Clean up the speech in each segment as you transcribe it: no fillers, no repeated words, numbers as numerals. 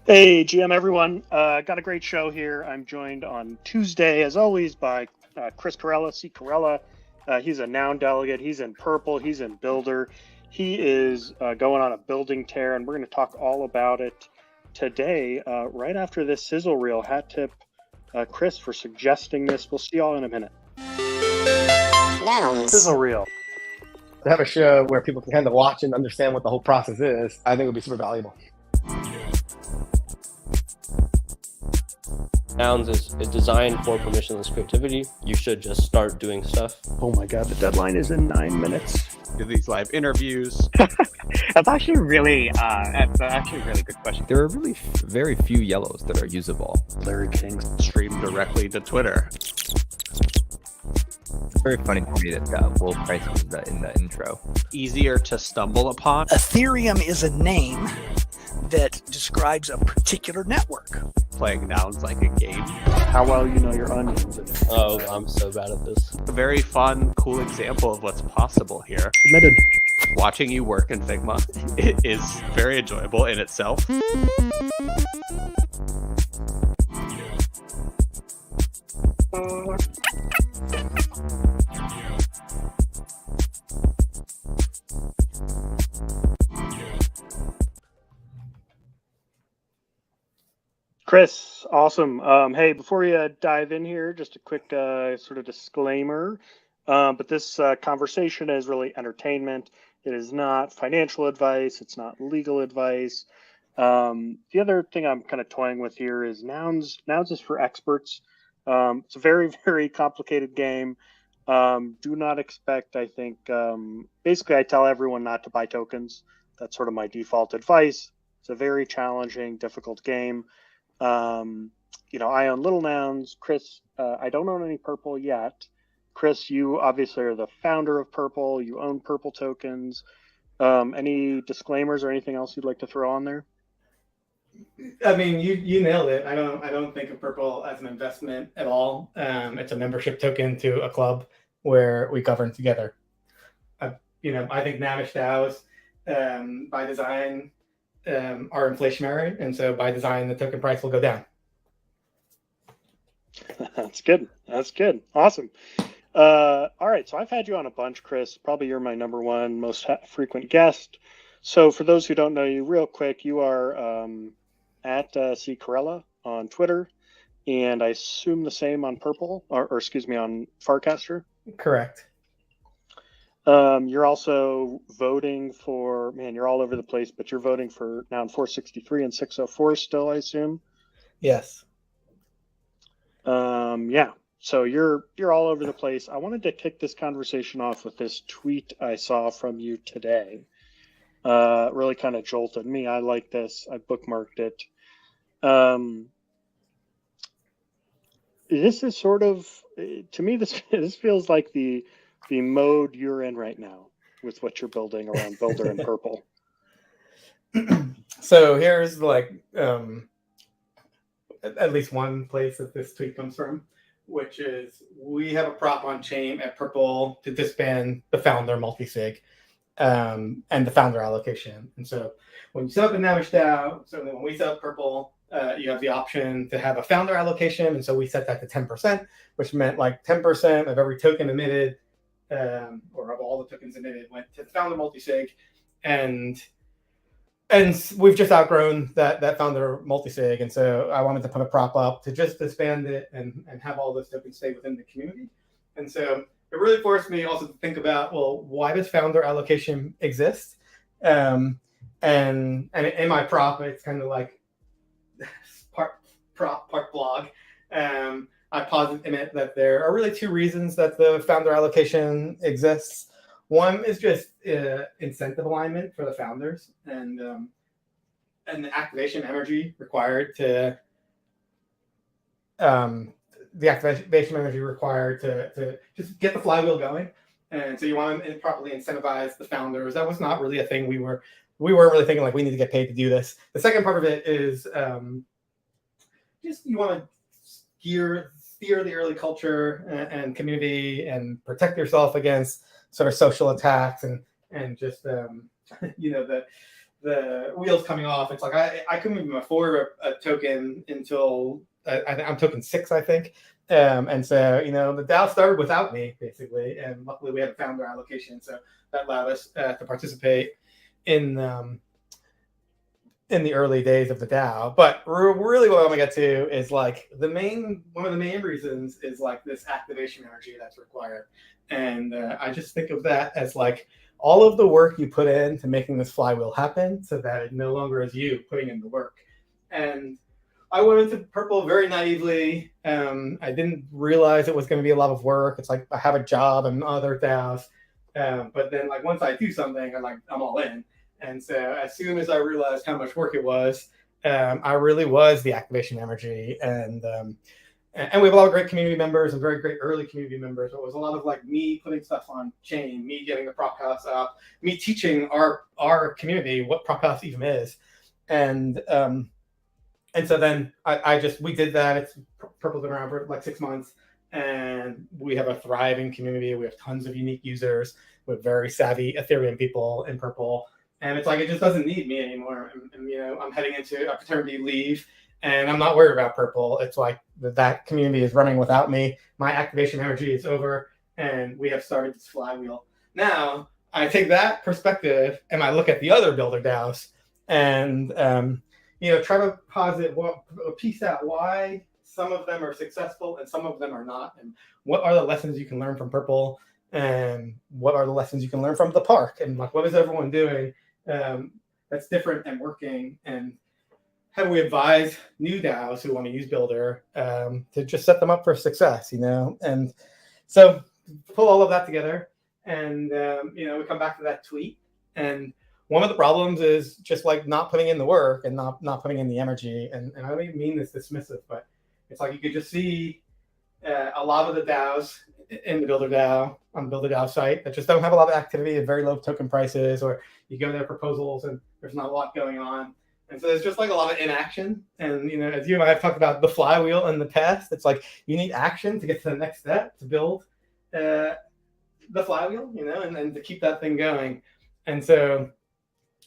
Hey, GM everyone. Got a great show here. I'm joined on Tuesday, as always, by Chris Carella, C. Carella. He's a noun delegate. He's in purple. He's in builder. He is going on a building tear, and we're going to talk all about it today, right after this sizzle reel. Hat tip, Chris, for suggesting this. We'll see y'all in a minute. Nouns. Sizzle reel. To have a show where people can kind of watch and understand what the whole process is, I think would be super valuable. Nouns is designed for permissionless creativity. You should just start doing stuff. Oh my God, the deadline is in 9 minutes. Do these live interviews. That's actually really good question. There are really very few yellows that are usable. Larry King. Stream directly to Twitter. It's very funny to me that Will Price was in the intro. Easier to stumble upon. Ethereum is a name that describes a particular network. Playing nouns like a game. How well you know your onions. Oh, I'm so bad at this. A very fun, cool example of what's possible here. Submitted. Watching you work in Figma is very enjoyable in itself. Chris, awesome. Hey, before you dive in here, just a quick sort of disclaimer. But this conversation is really entertainment. It is not financial advice. It's not legal advice. The other thing I'm kind of toying with here is nouns. Nouns is for experts. It's a very, very complicated game. Do not expect, I think, basically I tell everyone not to buy tokens. That's sort of my default advice. It's a very challenging, difficult game. I own little nouns. Chris, I don't own any purple yet. Chris, you obviously are the founder of Purple. You own Purple tokens. Any disclaimers or anything else you'd like to throw on there? I mean, you nailed it. I don't think of Purple as an investment at all. It's a membership token to a club where we govern together. I think Navish DAOs, by design, are inflationary, and so by design, the token price will go down. That's good. Awesome. All right, so I've had you on a bunch, Chris. Probably you're my number one most frequent guest. So for those who don't know you, real quick, you are at C. Carella on Twitter, and I assume the same on Purple, or excuse me, on Farcaster. Correct. You're also voting for, you're all over the place, but you're voting for now in 463 and 604 still, I assume. Yes. Yeah. So you're all over the place. I wanted to kick this conversation off with this tweet I saw from you today. Really kind of jolted me. I like this. I bookmarked it. This is sort of, to me, this feels like the mode you're in right now with what you're building around Builder and Purple. So here's at least one place that this tweet comes from, which is we have a prop on chain at Purple to disband the founder multisig and the founder allocation. And so when you set up a Navish DAO, certainly when we set up Purple, you have the option to have a founder allocation. And so we set that to 10%, which meant like 10% of every token emitted or of all the tokens emitted went to the founder multisig, and we've just outgrown that founder multisig, and so I wanted to put a prop up to just disband it and have all those tokens stay within the community. And so it really forced me also to think about, well, why does founder allocation exist? And in my prop, it's kind of like part prop, part blog. I posit in it that there are really two reasons that the founder allocation exists. One is just incentive alignment for the founders and the activation energy required to just get the flywheel going. And so you want to properly incentivize the founders. That was not really a thing we weren't really thinking like we need to get paid to do this. The second part of it is just you want to steer the early culture and community and protect yourself against sort of social attacks and just the the wheels coming off. It's like I couldn't even afford a token until I'm token 6, I think. And so, the DAO started without me, basically. And luckily we had a founder allocation, so that allowed us to participate in the early days of the DAO. But really what I'm going to get to is like one of the main reasons is like this activation energy that's required. And I just think of that as like all of the work you put into making this flywheel happen so that it no longer is you putting in the work. And I went into Purple very naively. I didn't realize it was going to be a lot of work. It's like I have a job and other DAOs. But then like once I do something, I'm all in. And so as soon as I realized how much work it was, I really was the activation energy. And we have a lot of great community members and very great early community members. It was a lot of like me putting stuff on chain, me getting the prop house up, me teaching our community what prop house even is. And so then we did that. Purple's been around for like 6 months, and we have a thriving community. We have tons of unique users with very savvy Ethereum people in Purple. And it's like, it just doesn't need me anymore. And I'm heading into a paternity leave, and I'm not worried about Purple. It's like that community is running without me. My activation energy is over, and we have started this flywheel. Now, I take that perspective, and I look at the other builder DAOs, and try to piece out why some of them are successful and some of them are not, and what are the lessons you can learn from Purple, and what are the lessons you can learn from the park, and like what is everyone doing that's different and working, and how do we advise new DAOs who want to use Builder to just set them up for success, And so pull all of that together, and we come back to that tweet, and one of the problems is just like not putting in the work and not putting in the energy. And I don't even mean this dismissive, but it's like you could just see a lot of the DAOs in the Builder DAO, on the Builder DAO site, that just don't have a lot of activity at very low token prices, or you go to their proposals and there's not a lot going on. And so there's just like a lot of inaction. And, as you and I have talked about the flywheel in the past, it's like you need action to get to the next step to build the flywheel, and to keep that thing going. And so,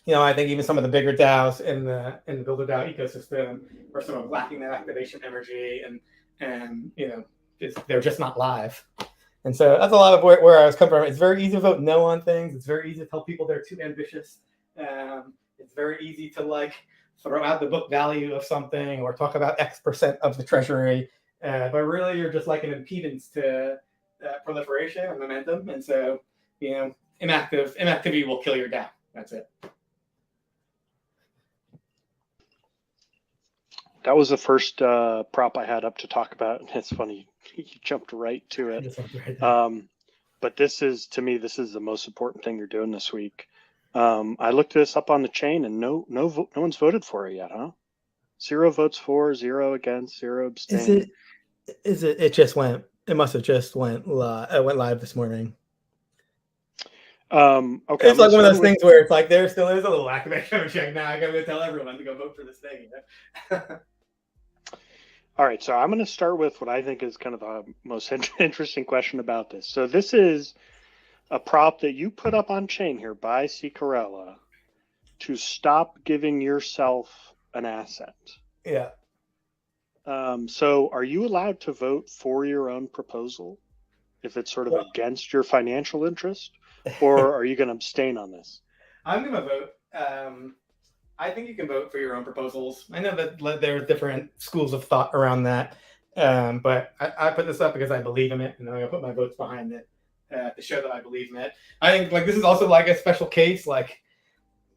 I think even some of the bigger DAOs in the Builder DAO ecosystem are sort of lacking that activation energy, and they're just not live. And so that's a lot of where I was coming from. It's very easy to vote no on things. It's very easy to tell people they're too ambitious. It's very easy to like throw out the book value of something or talk about X% of the treasury, but really you're just like an impedance to proliferation and momentum. And so, inactivity will kill your DAO. That's it. That was the first prop I had up to talk about. It's funny, you jumped right to it. But this is the most important thing you're doing this week. I looked this up on the chain, and no one's voted for it yet, huh? 0 votes for, 0 against, 0 abstained. It just went. It must have just went live. It went live this morning. Okay. It's like one of those things where it's like there still is a little activation check. Now I gotta tell everyone to go vote for this thing. All right, so I'm going to start with what I think is kind of the most interesting question about this. So this is a prop that you put up on chain here by Cicarella to stop giving yourself an asset. Yeah. So are you allowed to vote for your own proposal if it's sort of against your financial interest, or are you going to abstain on this? I'm going to vote. I think you can vote for your own proposals. I know that there are different schools of thought around that, but I put this up because I believe in it, and I'm going to put my votes behind it to show that I believe in it. I think like this is also like a special case. Like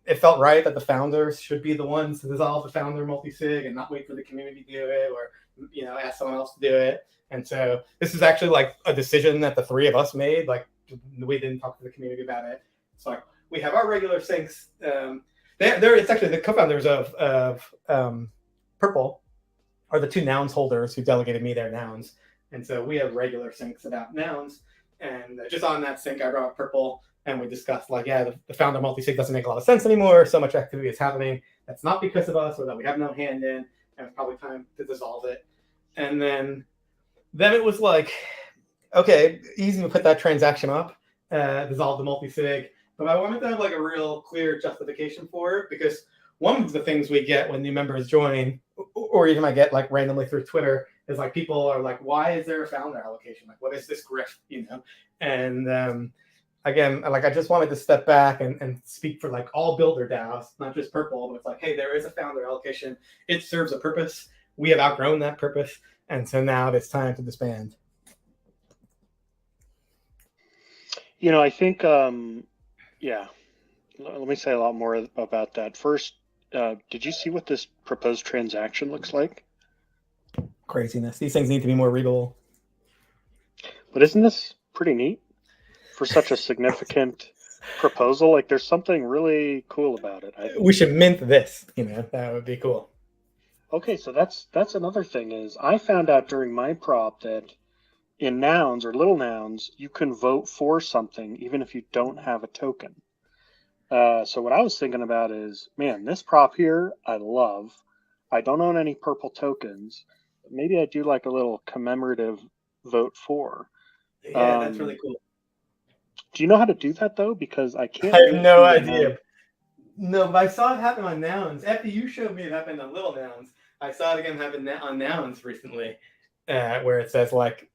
it felt right that the founders should be the ones to dissolve the founder multi-sig and not wait for the community to do it, or ask someone else to do it. And so this is actually like a decision that the 3 of us made. Like we didn't talk to the community about it. It's like we have our regular syncs. It's actually the co-founders of Purple are the 2 nouns holders who delegated me their nouns. And so we have regular syncs about nouns. And just on that sync, I brought up Purple, and we discussed the founder multi-sig doesn't make a lot of sense anymore. So much activity is happening. That's not because of us, or that we have no hand in, and it's probably time to dissolve it. And then it was like, okay, easy to put that transaction up, dissolve the multi-sig. but I wanted to have like a real clear justification for it, because one of the things we get when new members join, or even I get like randomly through Twitter, is like people are like, why is there a founder allocation? Like, what is this grift, you know? And again, like I just wanted to step back and speak for like all builder DAOs, not just Purple, but it's like, hey, there is a founder allocation. It serves a purpose. We have outgrown that purpose. And so now it's time to disband. You know, I think, yeah, let me say a lot more about that. First, did you see what this proposed transaction looks like? Craziness. These things need to be more readable. But isn't this pretty neat for such a significant proposal? Like, there's something really cool about it. We should mint this, you know, that would be cool. Okay, so that's another thing is I found out during my prop that in nouns or little nouns, you can vote for something even if you don't have a token. So what I was thinking about is, man, this prop here, I love. I don't own any purple tokens. But maybe I do like a little commemorative vote for. Yeah, that's really cool. Do you know how to do that though? Because I can't. I have no idea. No, but I saw it happen on nouns. After you showed me it happened on little nouns, I saw it again happen on nouns recently, where it says like,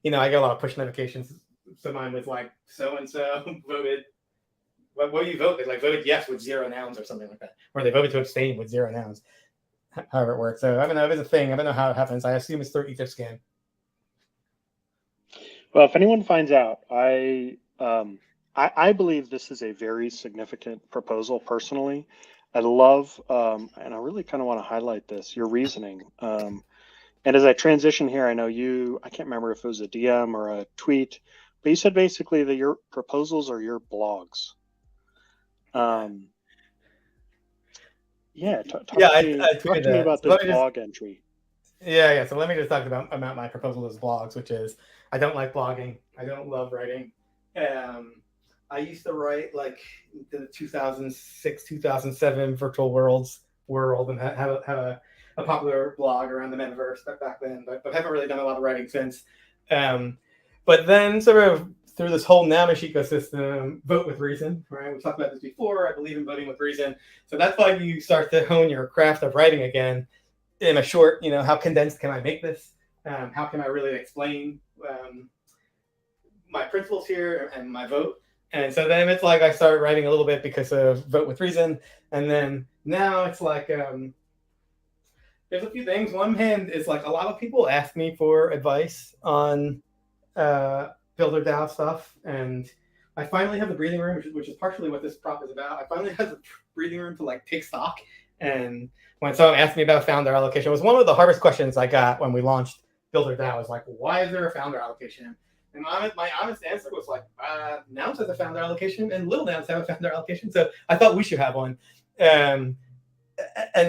you know, I get a lot of push notifications. So mine was like, so and so voted. What do you vote? They like voted yes with 0 nouns or something like that, or they voted to abstain with 0 nouns. However it works. So I don't know. It's a thing. I don't know how it happens. I assume it's through Etherscan. Well, if anyone finds out, I believe this is a very significant proposal personally. I love, and I really kind of want to highlight this, your reasoning. And as I transition here, I know I can't remember if it was a DM or a tweet, but you said basically that your proposals are your blogs. Yeah, talk to me about this blog entry. Yeah. So let me just talk about my proposal as blogs, which is I don't like blogging. I don't love writing. I used to write like the 2006, 2007 virtual world and have a popular blog around the metaverse back then, but haven't really done a lot of writing since. But then sort of through this whole Namish ecosystem, vote with reason, right? We've talked about this before. I believe in voting with reason. So that's why you start to hone your craft of writing again in a short, you know, how condensed can I make this? How can I really explain my principles here and my vote? And so then it's like I started writing a little bit because of vote with reason. And then now it's like there's a few things. One hand is like a lot of people ask me for advice on Builder DAO stuff. And I finally have the breathing room, which is partially what this prop is about. I finally have the breathing room to like take stock. And when someone asked me about founder allocation, it was one of the hardest questions I got when we launched Builder DAO. Was like, why is there a founder allocation? And my honest answer was like, nouns has a founder allocation and little nouns have a founder allocation. So I thought we should have one. And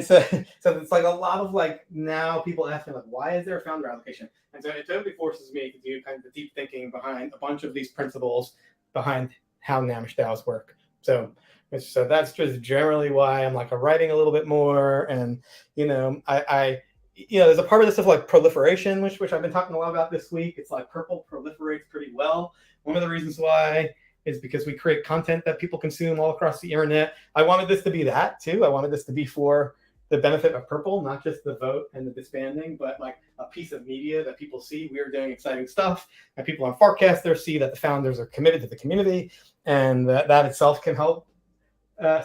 so it's like a lot of like now people ask me like, why is there a founder allocation? And so it totally forces me to do kind of the deep thinking behind a bunch of these principles behind how Namish DAOs work. So that's just generally why I'm like writing a little bit more. And, you know, I there's a part of this of like proliferation, which I've been talking a lot about this week. It's like Purple proliferates pretty well. One of the reasons why is because we create content that people consume all across the internet. I wanted this to be that too. I wanted this to be for the benefit of Purple, not just the vote and the disbanding, but like a piece of media that people see. We are doing exciting stuff, and people on Farcaster see that the founders are committed to the community, and that itself can help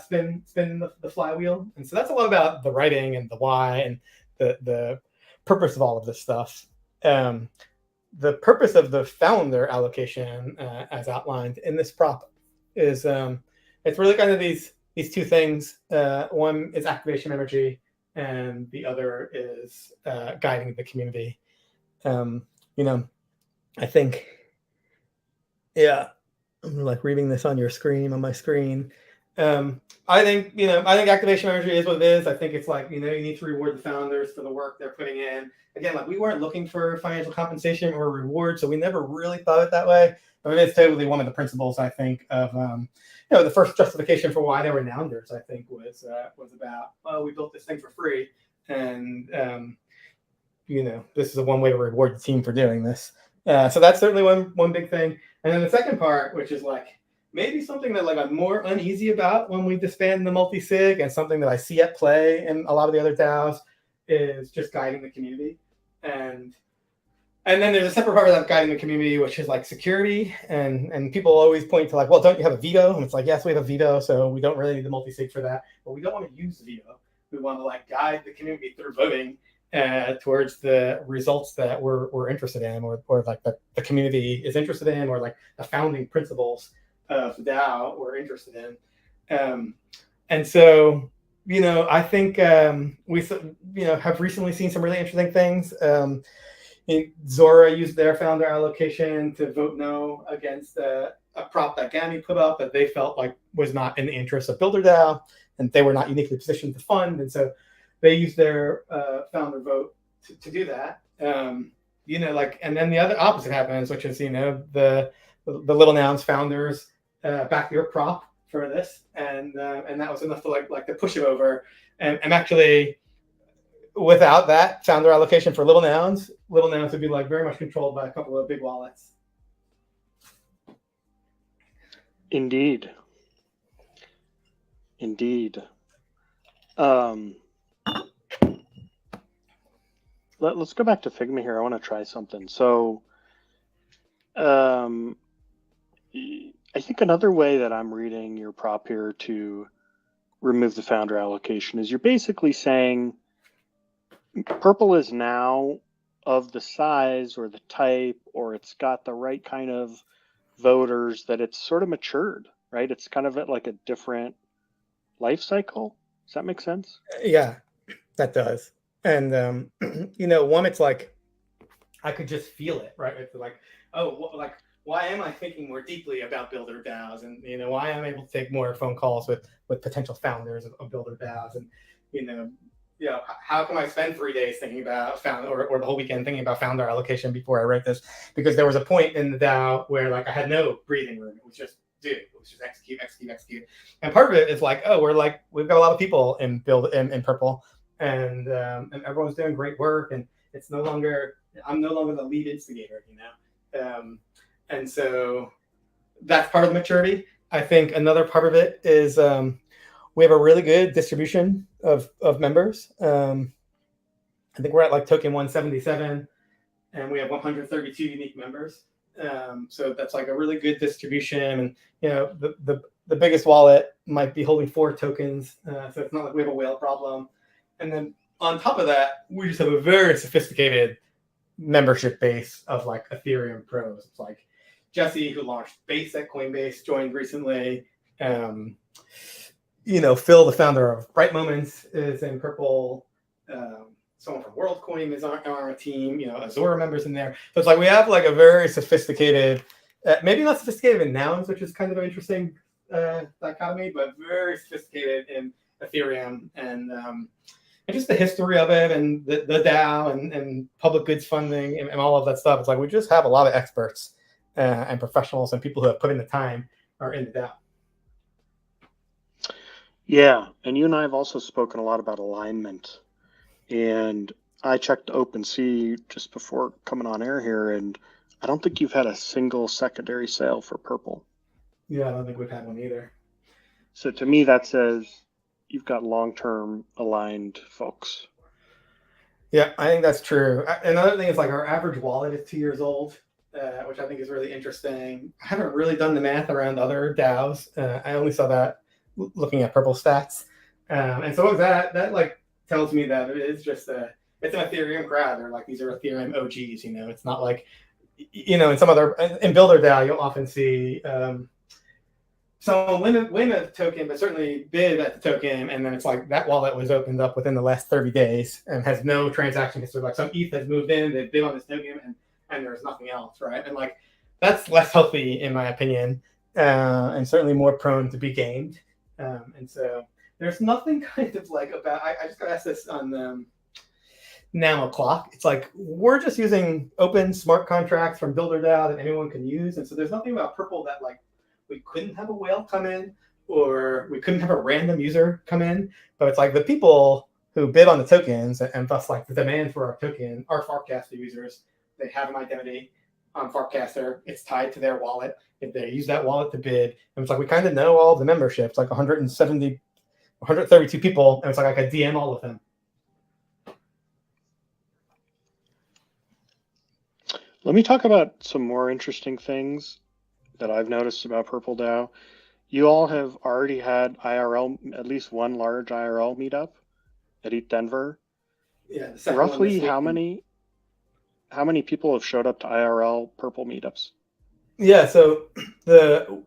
spin the flywheel. And so that's a lot about the writing and the why and the purpose of all of this stuff. The purpose of the founder allocation, as outlined in this prop, is it's really kind of these two things. One is activation energy, and the other is guiding the community. I think, yeah, I'm like reading this on my screen. I think activation energy is what it is. I think it's like, you need to reward the founders for the work they're putting in. Again, like we weren't looking for financial compensation or reward, so we never really thought it that way. But it is totally one of the principles, I think, of the first justification for why they were nounders, I think, was about, we built this thing for free, and this is a one way to reward the team for doing this. So that's certainly one big thing. And then the second part, which is like, maybe something that like I'm more uneasy about when we disband the multi-sig, and something that I see at play in a lot of the other DAOs is just guiding the community. And then there's a separate part of that guiding the community, which is like security. And people always point to like, well, don't you have a veto? And it's like, yes, we have a veto, so we don't really need the multi-sig for that. But we don't want to use the veto. We want to like guide the community through voting towards the results that we're interested in, or like the community is interested in, or like the founding principles of the DAO we're interested in. And so, I think we have recently seen some really interesting things. Zora used their founder allocation to vote no against a prop that Gami put up that they felt like was not in the interest of BuilderDAO, and they were not uniquely positioned to fund. And so they used their founder vote to do that. And then the other opposite happens, which is, the Little Nouns founders back your prop for this. And that was enough to like to push it over. And actually, without that founder allocation for Little Nouns would be like very much controlled by a couple of big wallets. Indeed. Let's go back to Figma here. I want to try something. So, I think another way that I'm reading your prop here to remove the founder allocation is you're basically saying Purple is now of the size or the type, or it's got the right kind of voters that it's sort of matured, right? It's kind of at like a different life cycle. Does that make sense? Yeah, that does. And, one, it's like, I could just feel it, right? It's like, why am I thinking more deeply about Builder DAOs? And, why am I able to take more phone calls with potential founders of Builder DAOs? And, how can I spend 3 days thinking about founder, or the whole weekend thinking about founder allocation before I write this? Because there was a point in the DAO where like I had no breathing room. It was just execute. And part of it is like, we've got a lot of people in Purple, and everyone's doing great work, and I'm no longer the lead instigator, and so that's part of the maturity. I think another part of it is we have a really good distribution of members. I think we're at like token 177, and we have 132 unique members. So that's like a really good distribution. And the biggest wallet might be holding 4 tokens, so it's not like we have a whale problem. And then on top of that, we just have a very sophisticated membership base of like Ethereum pros. It's like Jesse, who launched Base at Coinbase, joined recently. Phil, the founder of Bright Moments, is in Purple. Someone from WorldCoin is on our team. Azora members in there. So it's like we have like a very sophisticated, maybe not sophisticated in nouns, which is kind of an interesting dichotomy, but very sophisticated in Ethereum and just the history of it, and the DAO and public goods funding and all of that stuff. It's like we just have a lot of experts and professionals and people who have put in the time are in the DAO. Yeah, and you and I have also spoken a lot about alignment. And I checked OpenSea just before coming on air here, and I don't think you've had a single secondary sale for Purple. Yeah, I don't think we've had one either. So to me, that says you've got long-term aligned folks. Yeah, I think that's true. Another thing is like our average wallet is 2 years old, which I think is really interesting. I haven't really done the math around other DAOs. I only saw that looking at Purple stats. And so that like tells me that it is just it's an Ethereum crowd. They're like, these are Ethereum OGs, it's not like, in some other, in Builder DAO, you'll often see someone win a token, but certainly bid at the token. And then it's like that wallet was opened up within the last 30 days and has no transaction history. Like some ETH has moved in, they bid on this token and there's nothing else, right? And like, that's less healthy in my opinion, and certainly more prone to be gamed. And so there's nothing kind of like about, I just got asked this on Now O'Clock. It's like, we're just using open smart contracts from Builder DAO that anyone can use. And so there's nothing about Purple that like we couldn't have a whale come in, or we couldn't have a random user come in. But it's like the people who bid on the tokens, and thus like the demand for our token, are forecaster users. They have an identity. on Farcaster. It's tied to their wallet. If they use that wallet to bid, and it's like we kind of know all the memberships, like 132 people, and it's like I could DM all of them. Let me talk about some more interesting things that I've noticed about Purple DAO. You all have already had IRL, at least one large IRL meetup at ETH Denver. Yeah, the second Roughly one how many people have showed up to IRL Purple meetups? Yeah, so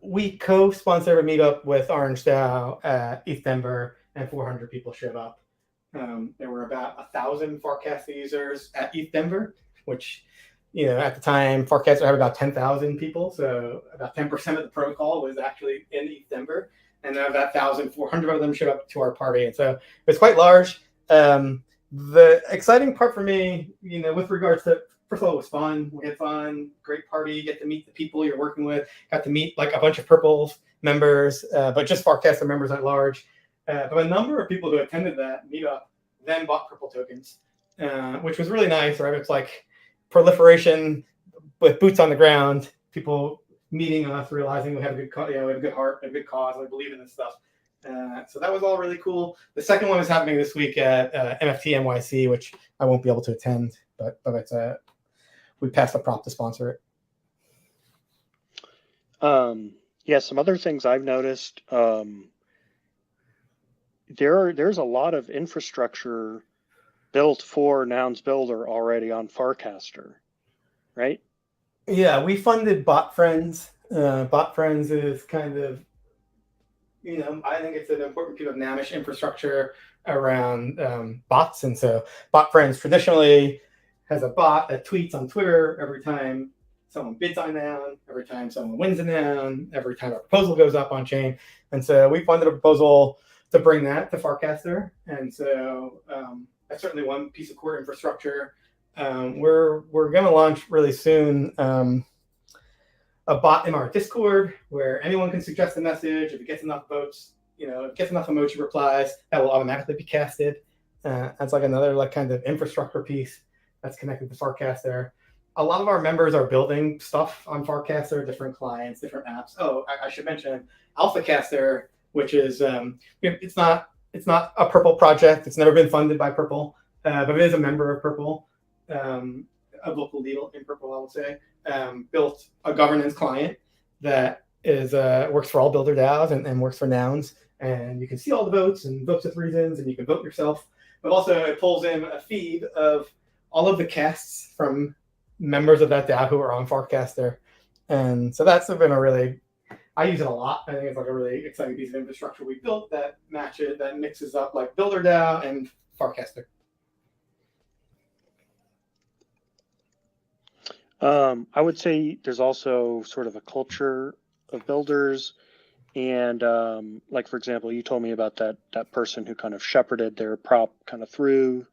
we co-sponsor a meetup with Orange DAO at ETH Denver, and 400 people showed up. There were about 1,000 Farcaster users at ETH Denver, which, at the time, Farcaster had about 10,000 people, so about 10% of the protocol was actually in ETH Denver, and of that 1,400 of them showed up to our party, and so it was quite large. The exciting part for me, with regards to, first of all, it was fun. We had fun, great party, get to meet the people you're working with, got to meet like a bunch of Purple's members, but just Farcaster members at large. But a number of people who attended that meetup then bought Purple tokens, which was really nice, right? It's like proliferation with boots on the ground, people meeting us, realizing we have a good, we have a good heart, a good cause, we believe in this stuff. So that was all really cool. The second one is happening this week at NFT NYC, which I won't be able to attend, but it's we passed the prop to sponsor it. Yeah, some other things I've noticed. There's a lot of infrastructure built for Nouns Builder already on Farcaster, right? Yeah, we funded Bot Friends. Bot Friends is kind of, I think it's an important piece of Namish infrastructure around bots. And so Bot Friends traditionally has a bot that tweets on Twitter every time someone bids on a noun, every time someone wins a noun, every time a proposal goes up on chain. And so we funded a proposal to bring that to Farcaster. And so that's certainly one piece of core infrastructure. We're going to launch really soon a bot in our Discord where anyone can suggest a message. If it gets enough votes, if it gets enough emoji replies, that will automatically be casted. That's like another kind of infrastructure piece that's connected to Farcaster. A lot of our members are building stuff on Farcaster, different clients, different apps. Oh, I should mention AlphaCaster, which is it's not a Purple project. It's never been funded by Purple, but it is a member of Purple, a local deal in Purple, I would say. Built a governance client that is works for all builder DAOs and works for nouns, and you can see all the votes and votes with reasons, and you can vote yourself. But also it pulls in a feed of all of the casts from members of that DAO who are on Farcaster, and so that's been I use it a lot. I think it's like a really exciting piece of infrastructure we built that mixes up like builder DAO and Farcaster. I would say there's also sort of a culture of builders, and like for example, you told me about that person who kind of shepherded their prop kind of through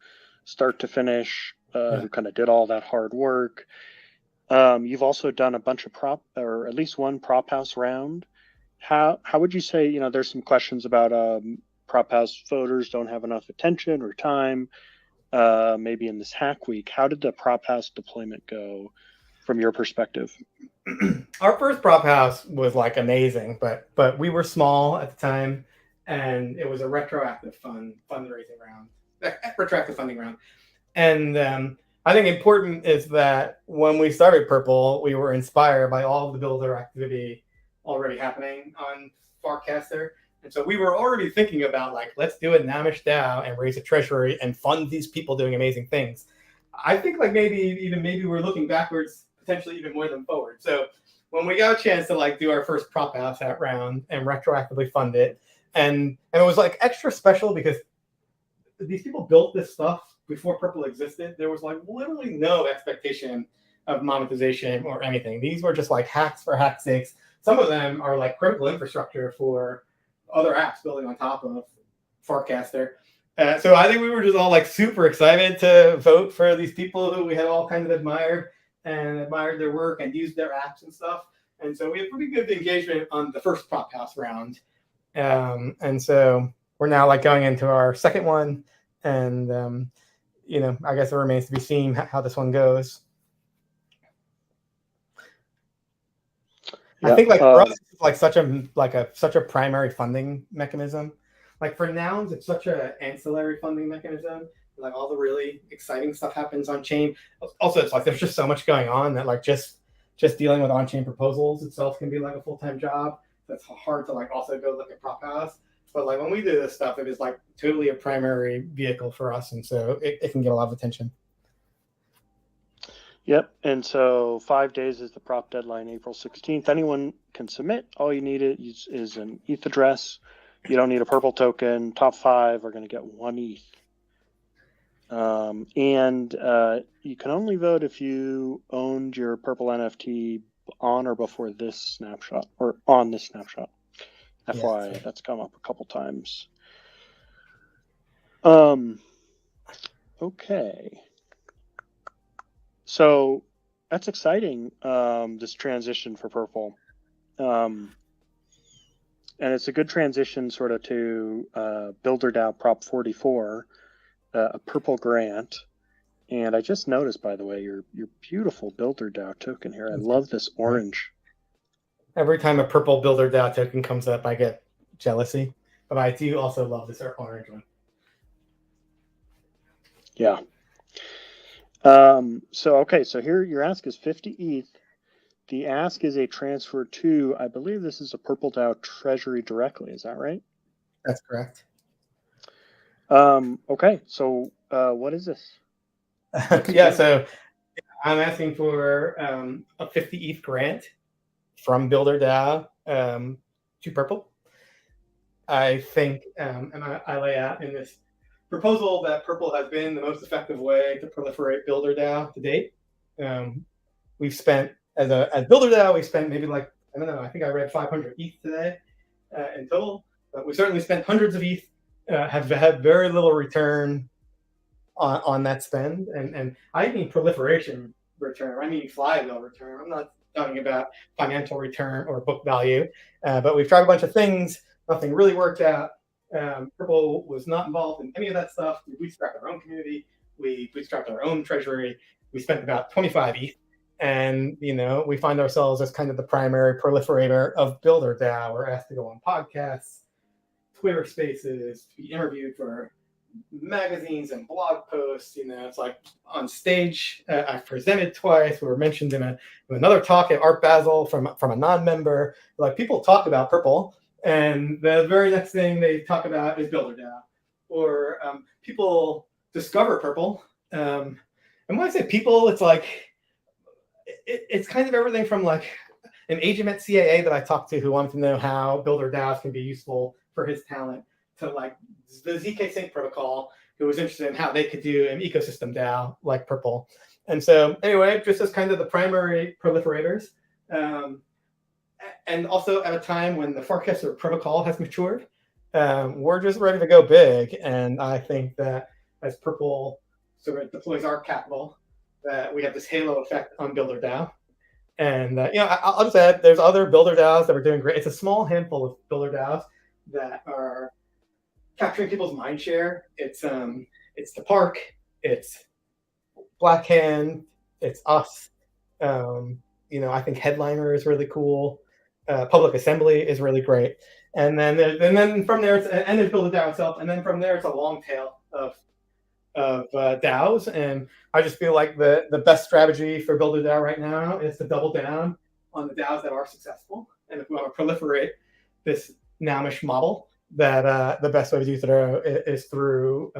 start to finish, who kind of did all that hard work. You've also done a bunch of prop, or at least one prop house round. How would you say, there's some questions about prop house voters don't have enough attention or time, maybe in this hack week. How did the prop house deployment go from your perspective? Our first prop house was amazing, but we were small at the time, and it was a retroactive fundraising round, retroactive funding round. And I think important is that when we started Purple, we were inspired by all of the builder activity already happening on Farcaster. And so we were already thinking about let's do a Namish DAO and raise a treasury and fund these people doing amazing things. I think maybe we're looking backwards, potentially even more than forward. So when we got a chance to do our first prop house that round and retroactively fund it, and it was extra special because these people built this stuff before Purple existed. There was literally no expectation of monetization or anything. These were just hacks for hack's sakes. Some of them are critical infrastructure for other apps building on top of Farcaster. So I think we were just all super excited to vote for these people who we had all kind of admired their work and used their apps and stuff. And so we had pretty good engagement on the first prop house round. And so we're now going into our second one, and I guess it remains to be seen how this one goes. I think like for us, it's like such a primary funding mechanism. Like for nouns, it's such an ancillary funding mechanism. Like all the really exciting stuff happens on chain. Also, it's like there's just so much going on that like just dealing with on chain proposals itself can be like a full-time job. That's hard to like also go look at prop house. But like when we do this stuff, it is like totally a primary vehicle for us, and so it can get a lot of attention. Yep. And so 5 days is the prop deadline, April 16th. Anyone can submit. All you need is an ETH address. You don't need a purple token. Top 5 are going to get 1 ETH. And you can only vote if you owned your purple NFT on or before this snapshot, or on this snapshot. FYI, yeah, that's come up a couple times. Okay. So that's exciting, this transition for purple. And it's a good transition sort of to BuilderDAO Prop 44, a purple grant. And I just noticed, by the way, your beautiful BuilderDAO token here. I love this orange. Every time a purple BuilderDAO token comes up, I get jealousy. But I do also love this orange one. Yeah. So here your ask is 50 ETH. The ask is a transfer to, I believe this is a Purple DAO treasury directly. Is that right? That's correct. Okay. So what is this? So I'm asking for a 50 ETH grant from BuilderDAO to Purple. I think, and I lay out in this proposal that Purple has been the most effective way to proliferate BuilderDAO to date. We've spent, as BuilderDAO, we spent maybe like, I don't know, I think I read 500 ETH today in total. But we certainly spent hundreds of ETH, have had very little return on that spend. And I mean proliferation return. I mean flywheel return. I'm not talking about financial return or book value. But we've tried a bunch of things. Nothing really worked out. Purple was not involved in any of that stuff. We bootstrapped our own community. We bootstrapped our own treasury. We spent about 25 ETH. And, we find ourselves as kind of the primary proliferator of BuilderDAO. We're asked to go on podcasts, Twitter spaces, to be interviewed for magazines and blog posts. It's like on stage. I've presented twice. We were mentioned in another talk at Art Basel from a non-member. Like people talk about Purple, and the very next thing they talk about is BuilderDAO, or people discover Purple. And when I say people, it's like it's kind of everything from like an agent at CAA that I talked to who wanted to know how BuilderDAOs can be useful for his talent, to like the ZK Sync protocol, who was interested in how they could do an ecosystem DAO like Purple. And so anyway, just as kind of the primary proliferators, and also at a time when the Farcaster protocol has matured, we're just ready to go big. And I think that as Purple sort of deploys our capital, that we have this halo effect on BuilderDAO. And I'll just add, there's other BuilderDAOs that are doing great. It's a small handful of BuilderDAOs that are capturing people's mind share. It's the Park, it's Blackhand, it's us. I think Headliner is really cool. Public Assembly is really great. And then from there, there's BuilderDAO itself. And then from there, it's a long tail of DAOs. And I just feel like the best strategy for BuilderDAO right now is to double down on the DAOs that are successful. And if we want to proliferate this Nomish model, that the best way to do it is through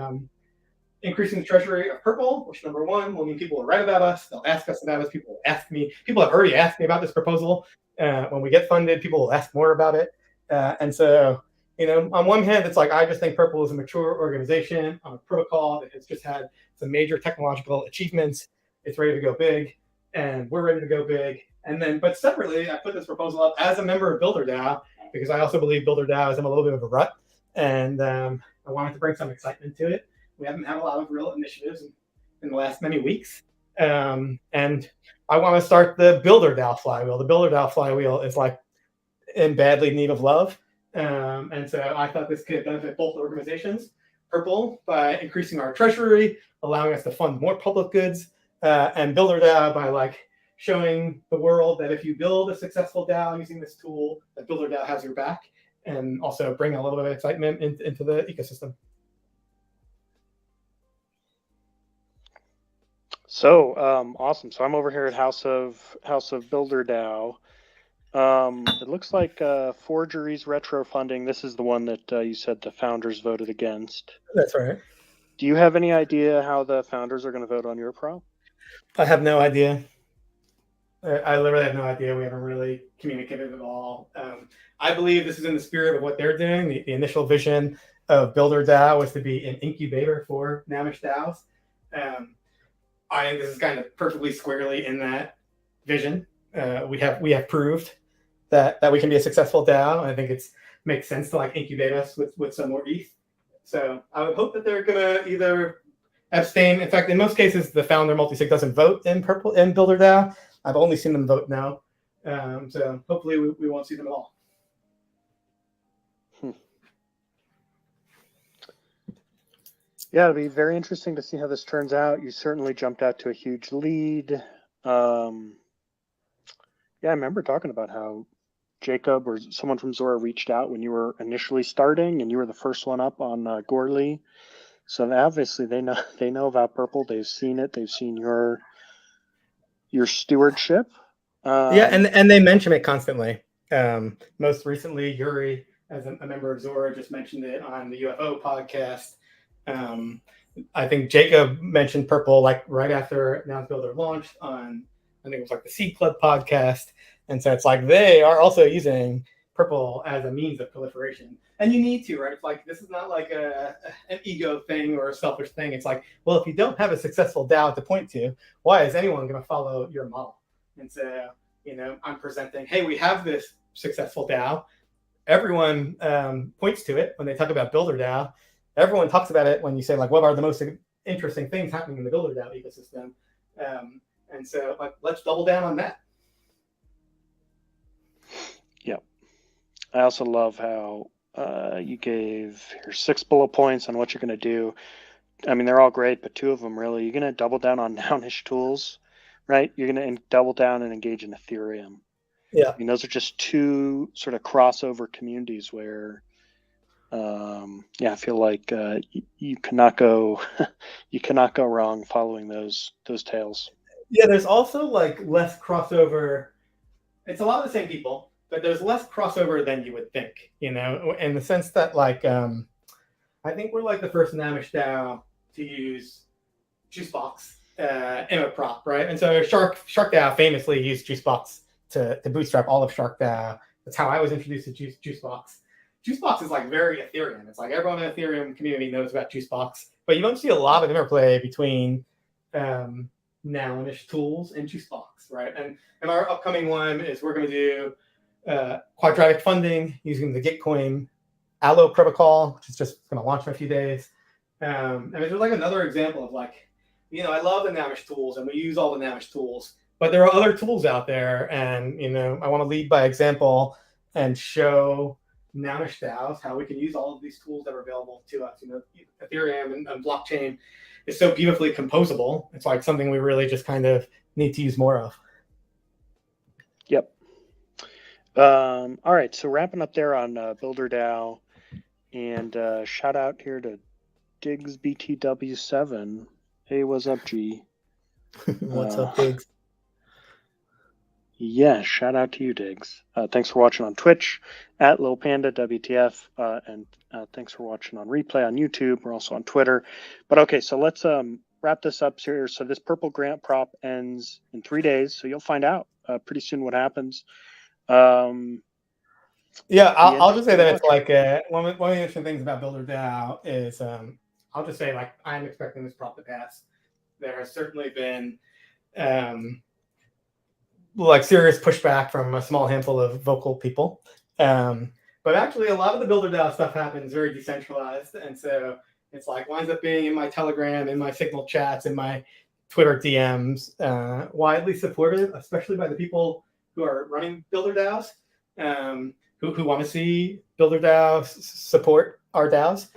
increasing the treasury of Purple, which number one will mean people will write about us. They'll ask us about us. People will ask me. People have already asked me about this proposal. When we get funded, people will ask more about it. And so, on one hand, it's like I just think Purple is a mature organization on a protocol that has just had some major technological achievements. It's ready to go big, and we're ready to go big. And then, but separately, I put this proposal up as a member of BuilderDAO because I also believe BuilderDAO is in a little bit of a rut, and I wanted to bring some excitement to it. We haven't had a lot of real initiatives in the last many weeks, and I want to start the BuilderDAO flywheel. The BuilderDAO flywheel is like in badly need of love, and so I thought this could benefit both organizations. Purple by increasing our treasury, allowing us to fund more public goods, and BuilderDAO by like showing the world that if you build a successful DAO using this tool, that Builder DAO has your back, and also bring a little bit of excitement into the ecosystem. So awesome. So I'm over here at House of Builder DAO. It looks like Forgeries retro funding. This is the one that you said the founders voted against. That's right. Do you have any idea how the founders are going to vote on your prop? I have no idea. I literally have no idea. We haven't really communicated at all. I believe this is in the spirit of what they're doing. The initial vision of Builder DAO was to be an incubator for Namish DAOs. I think this is kind of perfectly squarely in that vision. We have proved that we can be a successful DAO. I think it makes sense to like incubate us with some more ETH. So I would hope that they're gonna either abstain. In fact, in most cases, the founder multisig doesn't vote in Builder DAO. I've only seen them vote no. So hopefully we won't see them at all. Yeah, it'll be very interesting to see how this turns out. You certainly jumped out to a huge lead. Yeah, I remember talking about how Jacob or someone from Zora reached out when you were initially starting, and you were the first one up on Gorley. So obviously they know about Purple. They've seen it. They've seen your stewardship. Yeah, and they mention it constantly. Most recently, Yuri, as a member of Zora, just mentioned it on the UFO podcast. I think Jacob mentioned Purple like right after Nouns Builder launched on, I think it was like the Seed Club podcast. And so it's like they are also using Purple as a means of proliferation. And you need to, right? It's like, this is not like an ego thing or a selfish thing. It's like, well, if you don't have a successful DAO to point to, why is anyone going to follow your model? And so, I'm presenting, hey, we have this successful DAO. Everyone points to it when they talk about Builder DAO. Everyone talks about it when you say, like, what are the most interesting things happening in the Builder DAO ecosystem? And so, like, let's double down on that. Yeah. I also love how you gave your 6 bullet points on what you're going to do. I mean, they're all great, but 2 of them really. You're going to double down on Nounish tools, right? You're going to double down and engage in Ethereum. Yeah. I mean, those are just 2 sort of crossover communities where, I feel like you cannot go wrong following those tales. Yeah, there's also like less crossover. It's a lot of the same people, but there's less crossover than you would think, in the sense that like I think we're like the first Namish DAO to use Juicebox in a prop, right? And so Shark DAO famously used Juicebox to bootstrap all of Shark DAO. That's how I was introduced to Juicebox. Juicebox is like very Ethereum. It's like everyone in the Ethereum community knows about Juicebox, but you don't see a lot of interplay between Nounish tools and Juicebox, right? And our upcoming one is we're going to do quadratic funding using the Gitcoin Allo protocol, which is just going to launch in a few days. And there's like another example of like, I love the Nounish tools and we use all the Nounish tools, but there are other tools out there, and I want to lead by example and show Nounish DAOs how we can use all of these tools that are available to us. Ethereum and blockchain is so beautifully composable. It's like something we really just kind of need to use more of. Yep. All right. So wrapping up there on Builder DAO, and shout out here to Diggs BTW7. Hey, what's up, G? What's up, Diggs? Yeah, shout out to you, Diggs. Thanks for watching on Twitch at Lil Panda WTF, and thanks for watching on replay on YouTube. We're also on Twitter. But okay, so let's wrap this up here. So this Purple Grant prop ends in 3 days, so you'll find out pretty soon what happens. Yeah, I'll just say that it's like one of the interesting things about Builder DAO is I'll just say like I'm expecting this prop to pass. There has certainly been like serious pushback from a small handful of vocal people. But actually a lot of the Builder DAO stuff happens very decentralized. And so it's like winds up being in my Telegram, in my Signal chats, in my Twitter DMs, widely supported, especially by the people who are running Builder DAOs, who want to see Builder DAOs support our DAOs.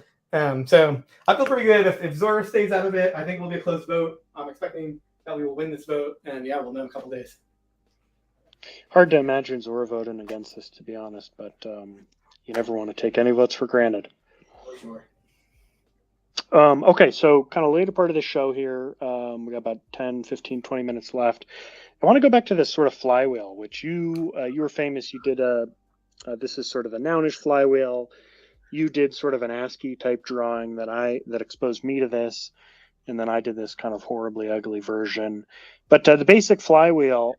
So I feel pretty good. If Zora stays out of it, I think it'll be a close vote. I'm expecting that we will win this vote. And yeah, we'll know in a couple days. Hard to imagine Zora voting against this, to be honest, but you never want to take any votes for granted. For sure. Okay, so kind of later part of the show here. We got about 10, 15, 20 minutes left. I want to go back to this sort of flywheel, which you were famous. You did this is sort of a nounish flywheel. You did sort of an ASCII type drawing that exposed me to this, and then I did this kind of horribly ugly version. But the basic flywheel,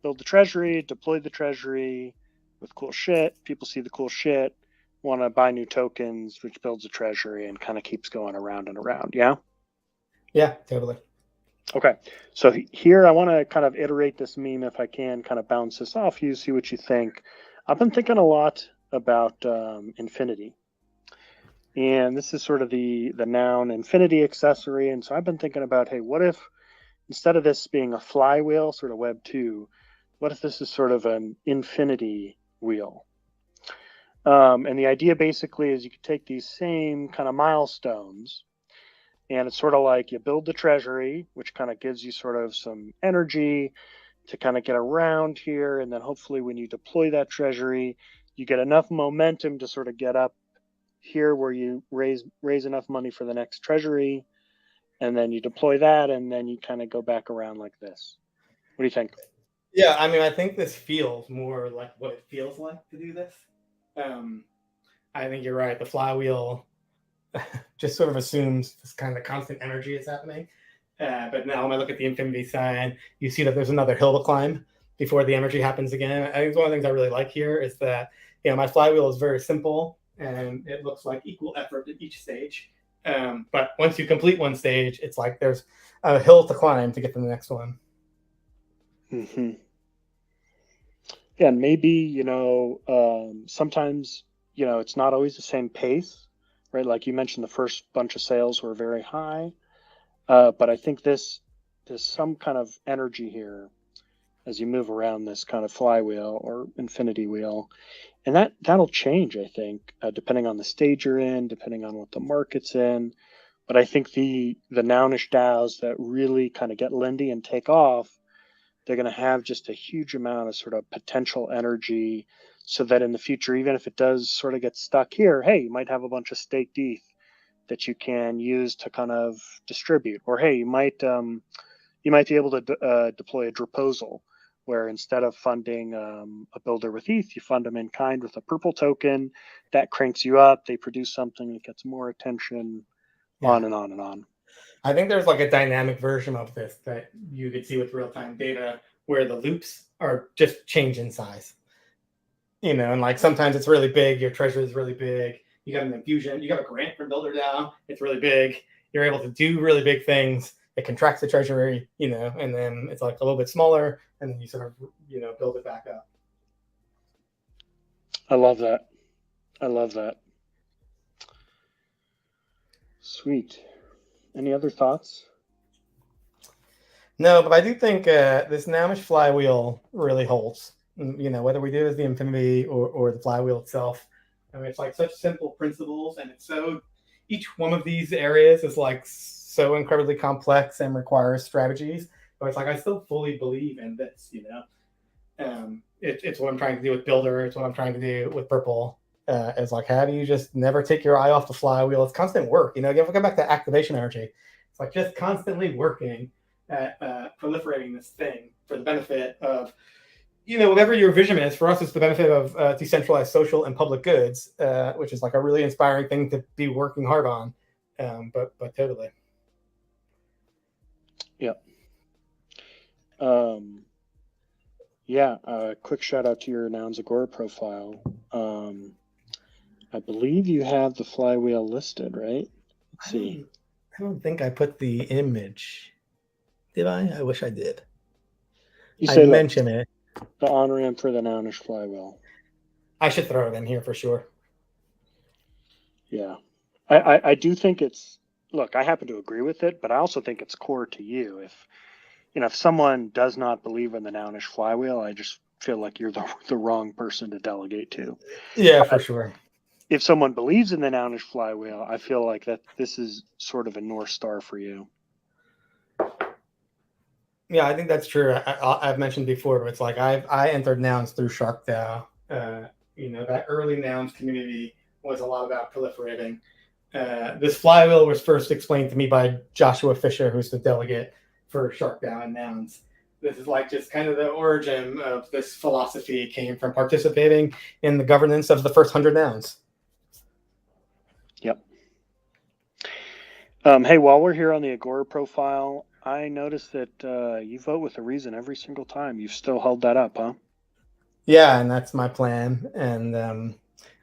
build the treasury, deploy the treasury with cool shit. People see the cool shit, want to buy new tokens, which builds a treasury and kind of keeps going around and around. Yeah. Yeah, totally. Okay. So here I want to kind of iterate this meme if I can, kind of bounce this off you, see what you think. I've been thinking a lot about infinity. And this is sort of the noun infinity accessory. And so I've been thinking about, hey, what if instead of this being a flywheel, sort of Web 2, what if this is sort of an infinity wheel? And the idea basically is you could take these same kind of milestones, and it's sort of like you build the treasury, which kind of gives you sort of some energy to kind of get around here. And then hopefully when you deploy that treasury, you get enough momentum to sort of get up here where you raise enough money for the next treasury. And then you deploy that, and then you kind of go back around like this. What do you think? Yeah, I mean, I think this feels more like what it feels like to do this. I think you're right. The flywheel just sort of assumes this kind of constant energy is happening. But now when I look at the infinity side, you see that there's another hill to climb before the energy happens again. I think one of the things I really like here is that, my flywheel is very simple and it looks like equal effort at each stage. But once you complete one stage, it's like there's a hill to climb to get to the next one. Mm-hmm. Yeah, and maybe, sometimes, it's not always the same pace, right? Like you mentioned, the first bunch of sales were very high. But I think there's some kind of energy here as you move around this kind of flywheel or infinity wheel. And that'll change, I think, depending on the stage you're in, depending on what the market's in. But I think the nounish DAOs that really kind of get Lindy and take off, they're going to have just a huge amount of sort of potential energy so that in the future, even if it does sort of get stuck here, hey, you might have a bunch of staked ETH that you can use to kind of distribute. Or, hey, you might be able to deploy a proposal where instead of funding a builder with ETH, you fund them in kind with a purple token. That cranks you up. They produce something that gets more attention, on and on and on. I think there's like a dynamic version of this that you could see with real-time data where the loops are just change in size. And like sometimes it's really big, your treasury is really big, you got an infusion, you got a grant from Builder DAO, it's really big, you're able to do really big things, it contracts the treasury, and then it's like a little bit smaller, and then you sort of, build it back up. I love that. Sweet. Any other thoughts? No, but I do think this nounish flywheel really holds. Whether we do it as the infinity or the flywheel itself. I mean, it's like such simple principles, and it's so each one of these areas is like so incredibly complex and requires strategies. But it's like I still fully believe in this. It's what I'm trying to do with Builder. It's what I'm trying to do with Purple. It's like, how do you just never take your eye off the flywheel? It's constant work. If we come back to activation energy, it's like just constantly working at proliferating this thing for the benefit of, whatever your vision is. For us, it's the benefit of decentralized social and public goods, which is like a really inspiring thing to be working hard on. But totally. Yeah. Quick shout out to your Nouns Agora profile. I believe you have the flywheel listed, right? Let's see. I don't think I put the image. Did I? I wish I did. I mention it. The on-ramp for the nounish flywheel. I should throw it in here for sure. Yeah. I do think look, I happen to agree with it, but I also think it's core to you. If someone does not believe in the nounish flywheel, I just feel like you're the wrong person to delegate to. Yeah, for sure. If someone believes in the nounish flywheel, I feel like that this is sort of a North Star for you. Yeah, I think that's true. I've mentioned before, but it's like I entered nouns through SharkDAO. That early nouns community was a lot about proliferating. This flywheel was first explained to me by Joshua Fisher, who's the delegate for SharkDAO and nouns. This is like just kind of the origin of this philosophy came from participating in the governance of the first 100 nouns. Yep. Hey, while we're here on the Agora profile, I noticed that you vote with a reason every single time. You've still held that up, huh? Yeah, and that's my plan. And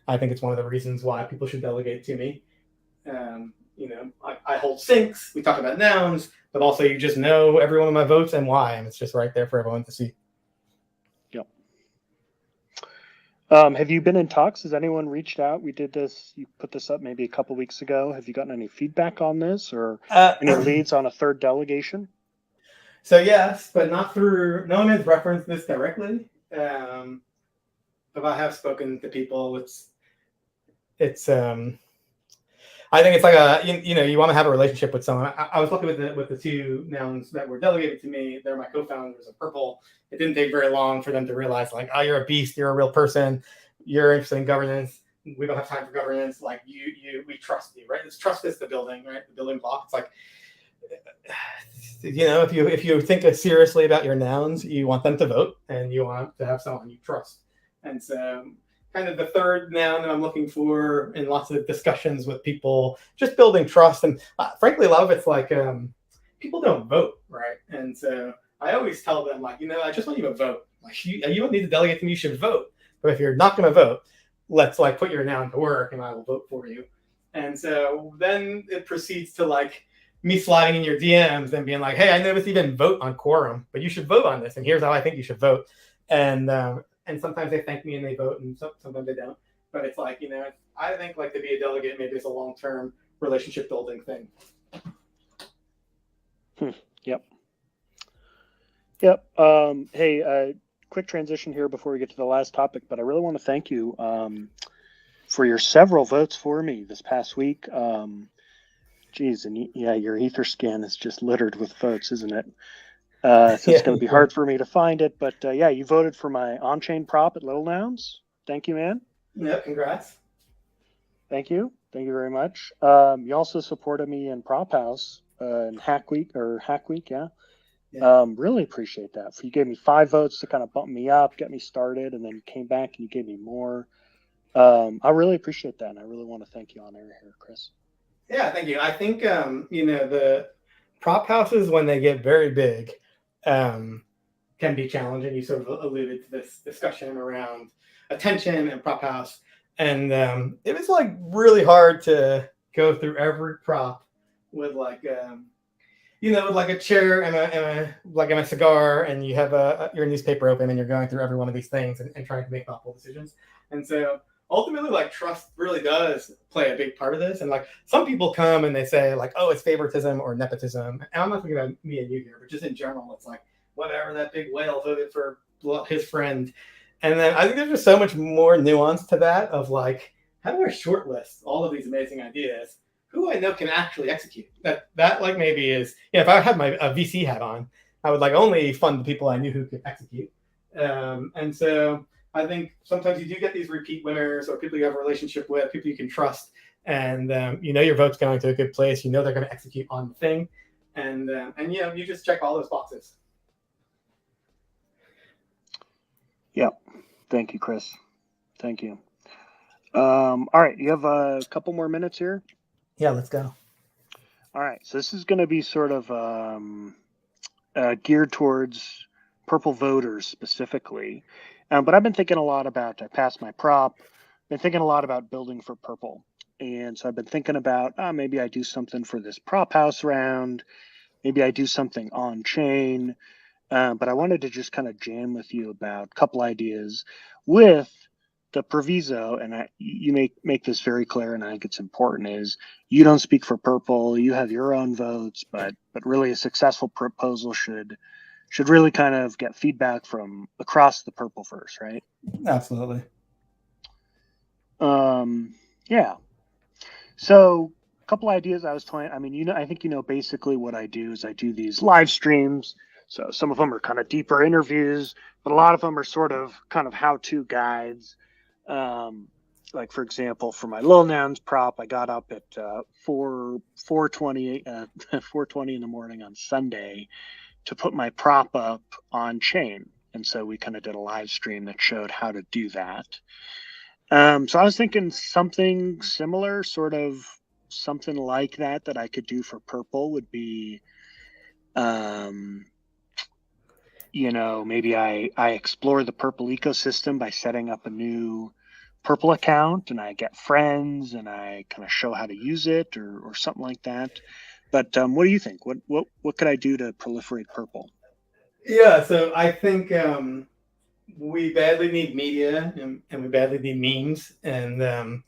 I think it's one of the reasons why people should delegate to me. I hold syncs. We talk about nouns, but also you just know every one of my votes and why, and it's just right there for everyone to see. Yep. Have you been in talks? Has anyone reached out? We did this. You put this up maybe a couple weeks ago. Have you gotten any feedback on this or any leads on a third delegation? So yes, but not through. No one has referenced this directly. But I have spoken to people. It's I think it's like you want to have a relationship with someone. I was lucky with the two nouns that were delegated to me. They're my co-founders of Purple. It didn't take very long for them to realize, like, oh, you're a beast. You're a real person. You're interested in governance. We don't have time for governance. Like we trust you, right? Trust is the building, right? The building block. It's like, if you think seriously about your nouns, you want them to vote, and you want to have someone you trust. And so, kind of the third noun that I'm looking for in lots of discussions with people, just building trust. And frankly, a lot of it's like people don't vote, right? And so I always tell them, like, I just want you to vote. Like, you don't need to delegate to me. You should vote. But if you're not going to vote, let's like put your noun to work, and I will vote for you. And so then it proceeds to like me sliding in your DMs and being like, hey, I noticed you didn't vote on quorum, but you should vote on this, and here's how I think you should vote. And sometimes they thank me and they vote, and sometimes they don't. But it's like, I think like to be a delegate, maybe it's a long-term relationship building thing. Yep. Hey, quick transition here before we get to the last topic, but I really want to thank you for your several votes for me this past week. Geez, and yeah, your ether scan is just littered with votes, isn't it? So it's going to be hard for me to find it, but yeah, you voted for my on-chain prop at Little Nouns. Thank you, man. Yeah, congrats. Thank you very much. You also supported me in Prop House in Hack Week, yeah. Really appreciate that. You gave me 5 votes to kind of bump me up, get me started, and then you came back and you gave me more. I really appreciate that, and I really want to thank you on air here, Chris. Yeah, thank you. I think the prop houses, when they get very big, can be challenging. You sort of alluded to this discussion around attention and prop house, and it was like really hard to go through every prop with like with like a chair and a cigar, and you have your newspaper open, and you're going through every one of these things and trying to make thoughtful decisions. And so ultimately, like, trust really does play a big part of this. And like, some people come and they say like, oh, it's favoritism or nepotism. And I'm not talking about me and you here, but just in general, it's like, whatever, that big whale voted for his friend. And then I think there's just so much more nuance to that of like, how do I shortlist all of these amazing ideas? Who I know can actually execute? That like maybe is, if I had my VC hat on, I would like only fund the people I knew who could execute. And so I think sometimes you do get these repeat winners or people you have a relationship with, people you can trust, and your vote's going to a good place. They're going to execute on the thing, and you just check all those boxes. Yeah, thank you, Chris. Thank you. All right, you have a couple more minutes here. Yeah, let's go. All right, so this is going to be sort of geared towards Purple voters specifically. But I've been thinking a lot about, I passed my prop, been thinking a lot about building for Purple. And so I've been thinking about, maybe I do something for this prop house round. Maybe I do something on chain. But I wanted to just kind of jam with you about a couple ideas with the proviso, and you make this very clear, and I think it's important, is you don't speak for Purple. You have your own votes, but really a successful proposal should really kind of get feedback from across the Purpleverse, right? Absolutely. Yeah. So a couple ideas I was toying. I mean, I think basically what I do is I do these live streams. So some of them are kind of deeper interviews, but a lot of them are sort of kind of how-to guides. Um, like for example, for my Lil Nouns prop, I got up at 4:20 4:20 in the morning on Sunday to put my prop up on chain, and so we kind of did a live stream that showed how to do that. So I was thinking something similar, sort of something like that I could do for Purple would be, um, maybe I explore the Purple ecosystem by setting up a new Purple account and I get friends and I kind of show how to use it or something like that. But what do you think? What could I do to proliferate Purple? Yeah, so I think we badly need media and we badly need memes and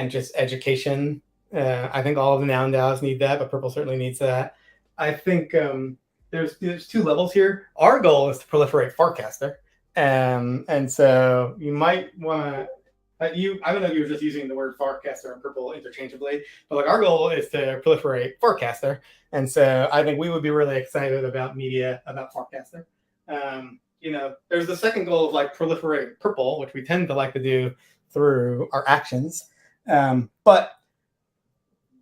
just education. I think all of the noun DAOs need that, but Purple certainly needs that. I think there's two levels here. Our goal is to proliferate Farcaster, and so you might want to. I don't know if you were just using the word Farcaster and Purple interchangeably, but like our goal is to proliferate Farcaster, and so I think we would be really excited about media about Farcaster. There's the second goal of like proliferate Purple, which we tend to like to do through our actions, but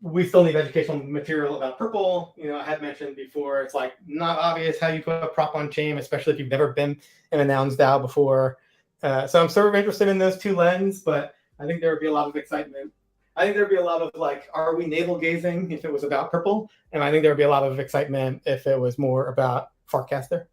we still need educational material about Purple. I had mentioned before, it's like not obvious how you put a prop on chain, especially if you've never been in a nouns DAO before. So I'm sort of interested in those two lenses, but I think there would be a lot of excitement. I think there'd be a lot of like, are we navel gazing if it was about Purple? And I think there would be a lot of excitement if it was more about Farcaster.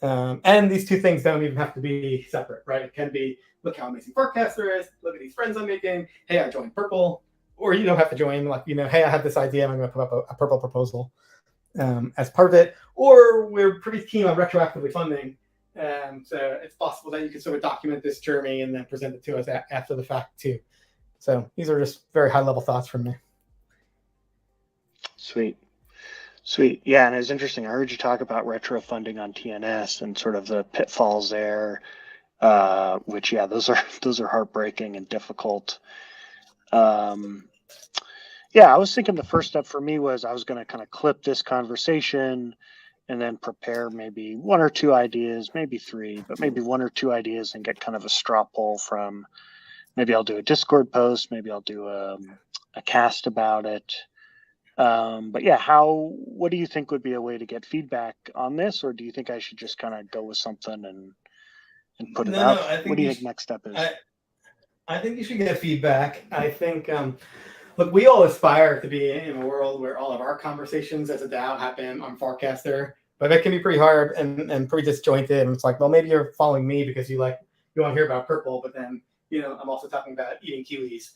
And these two things don't even have to be separate, right? It can be, look how amazing Farcaster is. Look at these friends I'm making. Hey, I joined Purple. Or you don't have to join, like, hey, I have this idea. I'm going to put up a Purple proposal as part of it. Or we're pretty keen on retroactively funding. So it's possible that you can sort of document this journey and then present it to us after the fact too. So these are just very high level thoughts from me. Sweet. Yeah, and it's interesting. I heard you talk about retro funding on TNS and sort of the pitfalls there, which those are heartbreaking and difficult. I was thinking the first step for me was I was going to kind of clip this conversation and then prepare maybe one or two ideas, maybe three, but maybe one or two ideas and get kind of a straw poll from, maybe I'll do a Discord post, maybe I'll do a cast about it. But yeah, what do you think would be a way to get feedback on this? Or do you think I should just kind of go with something and put it out? What do you think next step is? I think you should get feedback. I think, look, we all aspire to be in a world where all of our conversations as a DAO happen on Farcaster, but that can be pretty hard and pretty disjointed. And it's like, well, maybe you're following me because you want to hear about Purple, but then, I'm also talking about eating kiwis.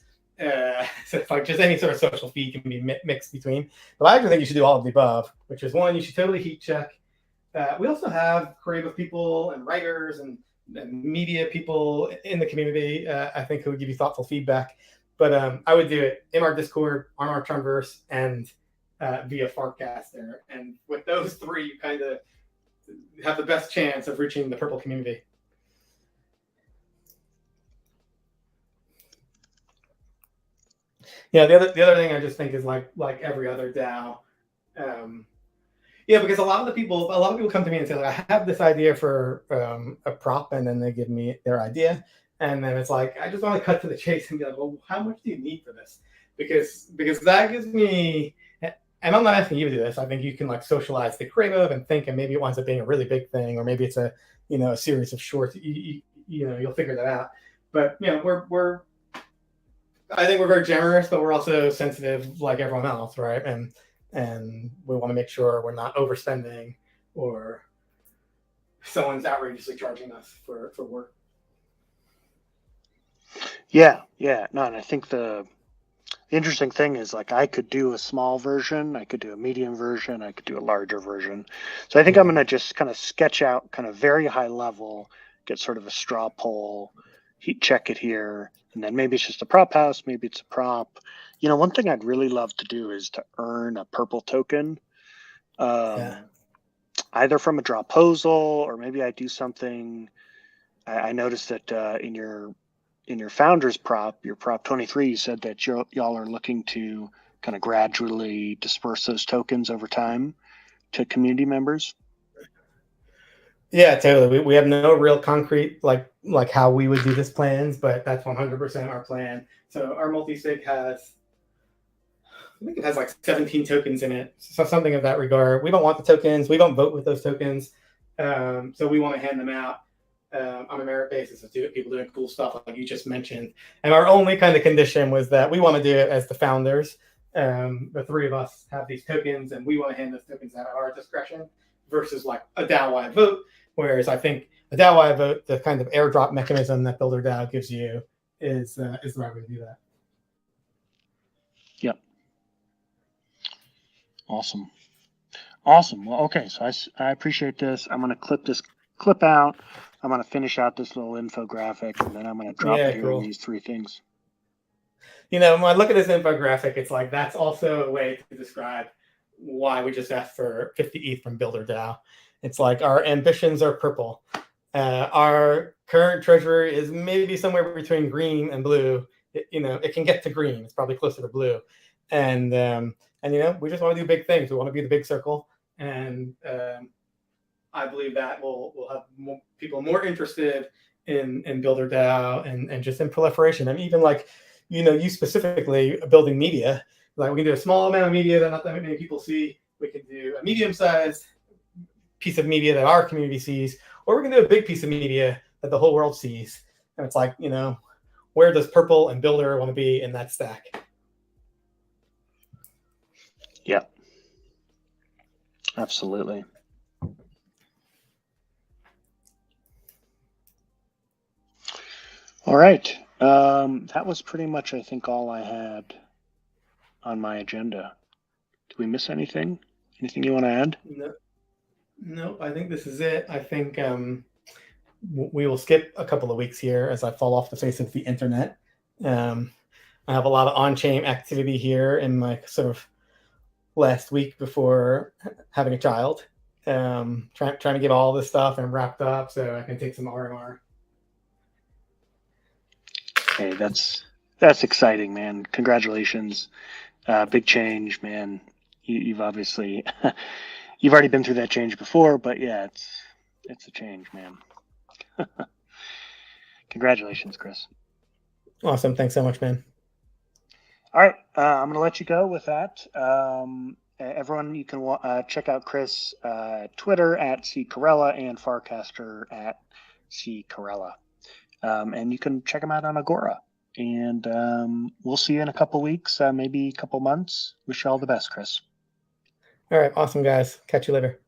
So it's like just any sort of social feed can be mixed between. But I actually think you should do all of the above, which is one, you should totally heat check. We also have creative people and writers and media people in the community, I think, who would give you thoughtful feedback. But I would do it in our Discord, on our Tronverse, and via Farcaster. And with those three, you kind of have the best chance of reaching the Purple community. Yeah, the other thing I just think is like every other DAO. Because a lot of people come to me and say, like, I have this idea for a prop, and then they give me their idea. And then it's like, I just want to cut to the chase and be like, well, how much do you need for this? Because that gives me, and I'm not asking you to do this. I think you can like socialize the creative and think, and maybe it winds up being a really big thing, or maybe it's a series of shorts. You'll figure that out. But I think we're very generous, but we're also sensitive like everyone else, right? And we want to make sure we're not overspending or someone's outrageously charging us for work. Yeah. No, and I think the interesting thing is, like, I could do a small version, I could do a medium version, I could do a larger version. So I think I'm going to just kind of sketch out kind of very high level, get sort of a straw poll, heat check it here, and then maybe it's just a prop house, maybe it's a prop. One thing I'd really love to do is to earn a Purple token, either from a drawposal or maybe I do something. I noticed that in your founder's prop, your prop 23, you said that y'all are looking to kind of gradually disperse those tokens over time to community members. Yeah, totally. We have no real concrete like how we would do this plans, but that's 100% our plan. So our multi-sig has, I think it has like 17 tokens in it, so something of that regard. We don't want the tokens. We don't vote with those tokens, so we want to hand them out on a merit basis of people doing cool stuff like you just mentioned. And our only kind of condition was that we want to do it as the founders. The three of us have these tokens, and we want to hand those tokens out at our discretion, versus like a DAO-wide vote. Whereas I think a DAO-wide vote, the kind of airdrop mechanism that Builder DAO gives you, is the right way to do that. Yep. Awesome. Awesome. Well, okay. So I appreciate this. I'm going to clip this clip out. I'm going to finish out this little infographic, and then I'm going to drop it here in these three things. When I look at this infographic, it's like that's also a way to describe why we just asked for 50 ETH from Builder DAO. It's like our ambitions are purple. Our current treasury is maybe somewhere between green and blue. It can get to green. It's probably closer to blue. And we just want to do big things. We want to be the big circle. And I believe that will have people more interested in Builder DAO and just in proliferation. And even like, you specifically building media. Like we can do a small amount of media that not that many people see. We can do a medium-sized piece of media that our community sees, or we can do a big piece of media that the whole world sees. And it's like, where does Purple and Builder want to be in that stack? Yeah, absolutely. All right. That was pretty much, I think, all I had on my agenda. Did we miss anything? Anything you want to add? No, I think this is it. I think we will skip a couple of weeks here as I fall off the face of the internet. I have a lot of on-chain activity here in my sort of last week before having a child. Trying to get all this stuff and wrapped up so I can take some R&R. Hey, that's exciting, man. Congratulations. Big change, man. You've obviously you've already been through that change before, but yeah, it's a change, man. Congratulations, Chris. Awesome. Thanks so much, man. All right. I'm going to let you go with that. Everyone, you can check out Chris Twitter at @ccarella and Farcaster at @ccarella. And you can check them out on Agora. And we'll see you in a couple weeks, maybe a couple months. Wish you all the best, Chris. All right. Awesome, guys. Catch you later.